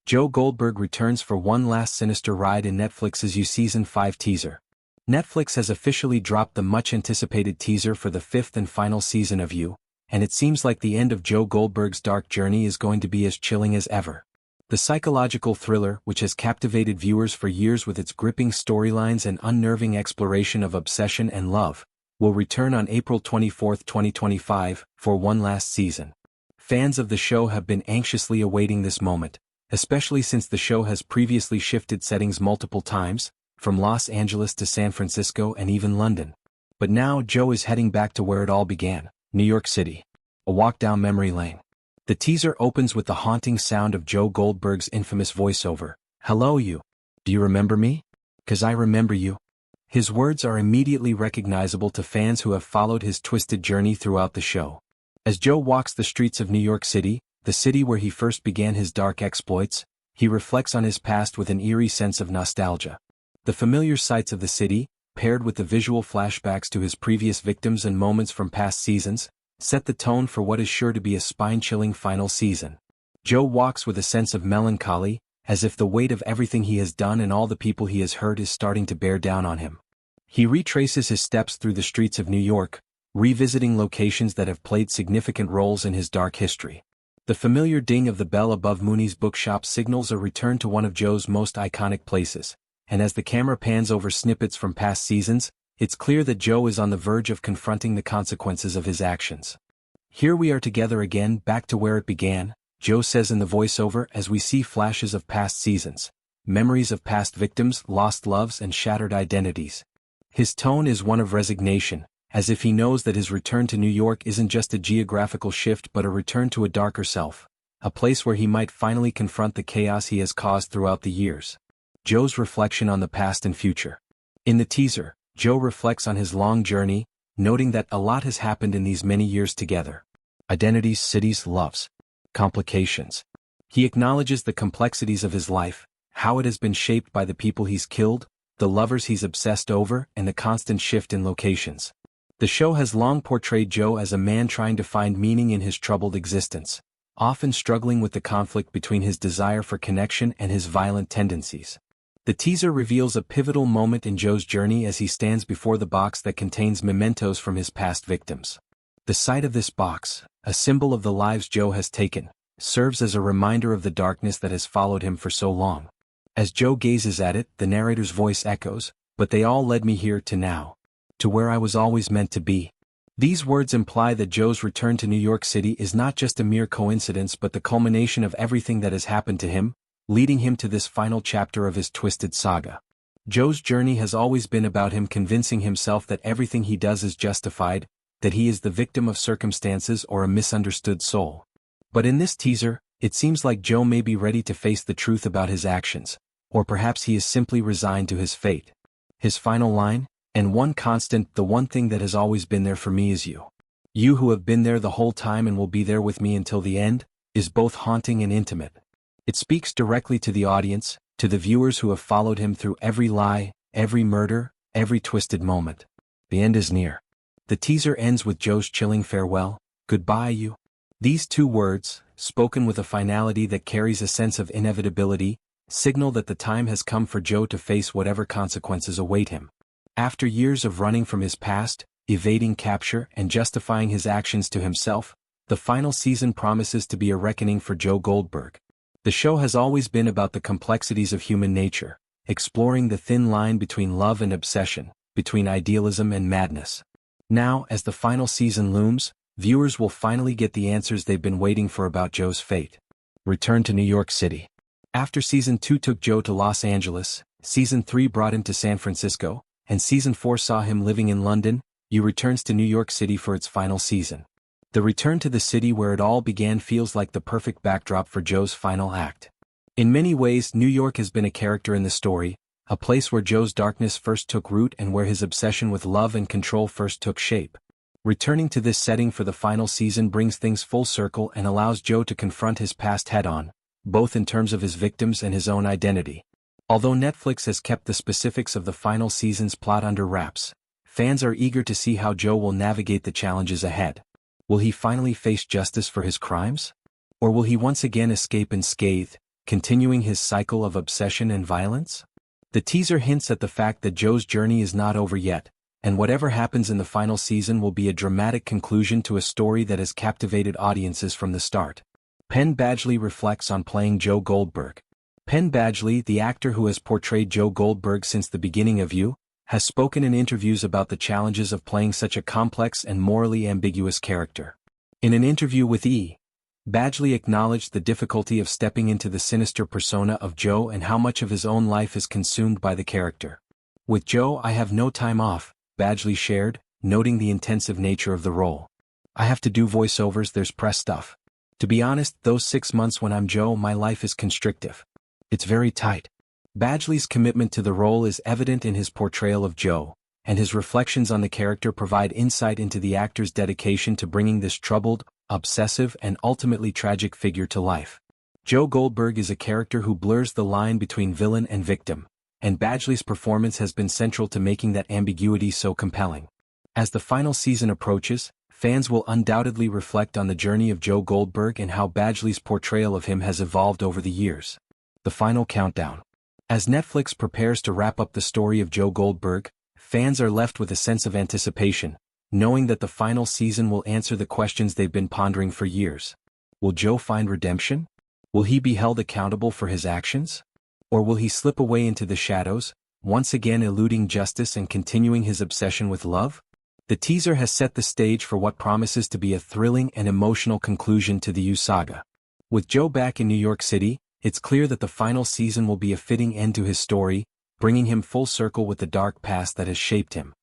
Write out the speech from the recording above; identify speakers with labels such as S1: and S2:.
S1: Joe Goldberg returns for one last sinister ride in Netflix's You Season 5 teaser. Netflix has officially dropped the much-anticipated teaser for the 5th and final season of You, and it seems like the end of Joe Goldberg's dark journey is going to be as chilling as ever. The psychological thriller, which has captivated viewers for years with its gripping storylines and unnerving exploration of obsession and love, will return on April 24, 2025, for one last season. Fans of the show have been anxiously awaiting this moment, especially since the show has previously shifted settings multiple times, from Los Angeles to San Francisco and even London. But now Joe is heading back to where it all began, New York City. A walk down memory lane. The teaser opens with the haunting sound of Joe Goldberg's infamous voiceover, "Hello you. Do you remember me? 'Cause I remember you." His words are immediately recognizable to fans who have followed his twisted journey throughout the show. As Joe walks the streets of New York City, the city where he first began his dark exploits, he reflects on his past with an eerie sense of nostalgia. The familiar sights of the city, paired with the visual flashbacks to his previous victims and moments from past seasons, set the tone for what is sure to be a spine-chilling final season. Joe walks with a sense of melancholy, as if the weight of everything he has done and all the people he has hurt is starting to bear down on him. He retraces his steps through the streets of New York, revisiting locations that have played significant roles in his dark history. The familiar ding of the bell above Mooney's bookshop signals a return to one of Joe's most iconic places, and as the camera pans over snippets from past seasons, it's clear that Joe is on the verge of confronting the consequences of his actions. "Here we are together again, back to where it began," Joe says in the voiceover as we see flashes of past seasons, memories of past victims, lost loves and shattered identities. His tone is one of resignation, as if he knows that his return to New York isn't just a geographical shift but a return to a darker self, a place where he might finally confront the chaos he has caused throughout the years. Joe's reflection on the past and future. In the teaser, Joe reflects on his long journey, noting that a lot has happened in these many years together. Identities, cities, loves. Complications. He acknowledges the complexities of his life, how it has been shaped by the people he's killed, the lovers he's obsessed over, and the constant shift in locations. The show has long portrayed Joe as a man trying to find meaning in his troubled existence, often struggling with the conflict between his desire for connection and his violent tendencies. The teaser reveals a pivotal moment in Joe's journey as he stands before the box that contains mementos from his past victims. The sight of this box, a symbol of the lives Joe has taken, serves as a reminder of the darkness that has followed him for so long. As Joe gazes at it, the narrator's voice echoes, "But they all led me here to now. To where I was always meant to be." These words imply that Joe's return to New York City is not just a mere coincidence but the culmination of everything that has happened to him, leading him to this final chapter of his twisted saga. Joe's journey has always been about him convincing himself that everything he does is justified, that he is the victim of circumstances or a misunderstood soul. But in this teaser, it seems like Joe may be ready to face the truth about his actions, or perhaps he is simply resigned to his fate. His final line, "And one constant, the one thing that has always been there for me is you. You who have been there the whole time and will be there with me until the end," is both haunting and intimate. It speaks directly to the audience, to the viewers who have followed him through every lie, every murder, every twisted moment. The end is near. The teaser ends with Joe's chilling farewell, "Goodbye you." These two words, spoken with a finality that carries a sense of inevitability, signal that the time has come for Joe to face whatever consequences await him. After years of running from his past, evading capture and justifying his actions to himself, the final season promises to be a reckoning for Joe Goldberg. The show has always been about the complexities of human nature, exploring the thin line between love and obsession, between idealism and madness. Now, as the final season looms, viewers will finally get the answers they've been waiting for about Joe's fate. Return to New York City. After Season 2 took Joe to Los Angeles, Season 3 brought him to San Francisco, and Season 4 saw him living in London, You returns to New York City for its final season. The return to the city where it all began feels like the perfect backdrop for Joe's final act. In many ways, New York has been a character in the story, a place where Joe's darkness first took root and where his obsession with love and control first took shape. Returning to this setting for the final season brings things full circle and allows Joe to confront his past head-on, both in terms of his victims and his own identity. Although Netflix has kept the specifics of the final season's plot under wraps, fans are eager to see how Joe will navigate the challenges ahead. Will he finally face justice for his crimes? Or will he once again escape unscathed, continuing his cycle of obsession and violence? The teaser hints at the fact that Joe's journey is not over yet, and whatever happens in the final season will be a dramatic conclusion to a story that has captivated audiences from the start. Penn Badgley reflects on playing Joe Goldberg. Penn Badgley, the actor who has portrayed Joe Goldberg since the beginning of You, has spoken in interviews about the challenges of playing such a complex and morally ambiguous character. In an interview with E! Badgley acknowledged the difficulty of stepping into the sinister persona of Joe and how much of his own life is consumed by the character. With Joe, I have no time off, Badgley shared, noting the intensive nature of the role. I have to do voiceovers, there's press stuff. To be honest, those 6 months when I'm Joe, my life is constrictive. It's very tight. Badgley's commitment to the role is evident in his portrayal of Joe, and his reflections on the character provide insight into the actor's dedication to bringing this troubled, obsessive, and ultimately tragic figure to life. Joe Goldberg is a character who blurs the line between villain and victim, and Badgley's performance has been central to making that ambiguity so compelling. As the final season approaches, fans will undoubtedly reflect on the journey of Joe Goldberg and how Badgley's portrayal of him has evolved over the years. The final countdown. As Netflix prepares to wrap up the story of Joe Goldberg, fans are left with a sense of anticipation, knowing that the final season will answer the questions they've been pondering for years. Will Joe find redemption? Will he be held accountable for his actions? Or will he slip away into the shadows, once again eluding justice and continuing his obsession with love? The teaser has set the stage for what promises to be a thrilling and emotional conclusion to the You saga. With Joe back in New York City, it's clear that the final season will be a fitting end to his story, bringing him full circle with the dark past that has shaped him.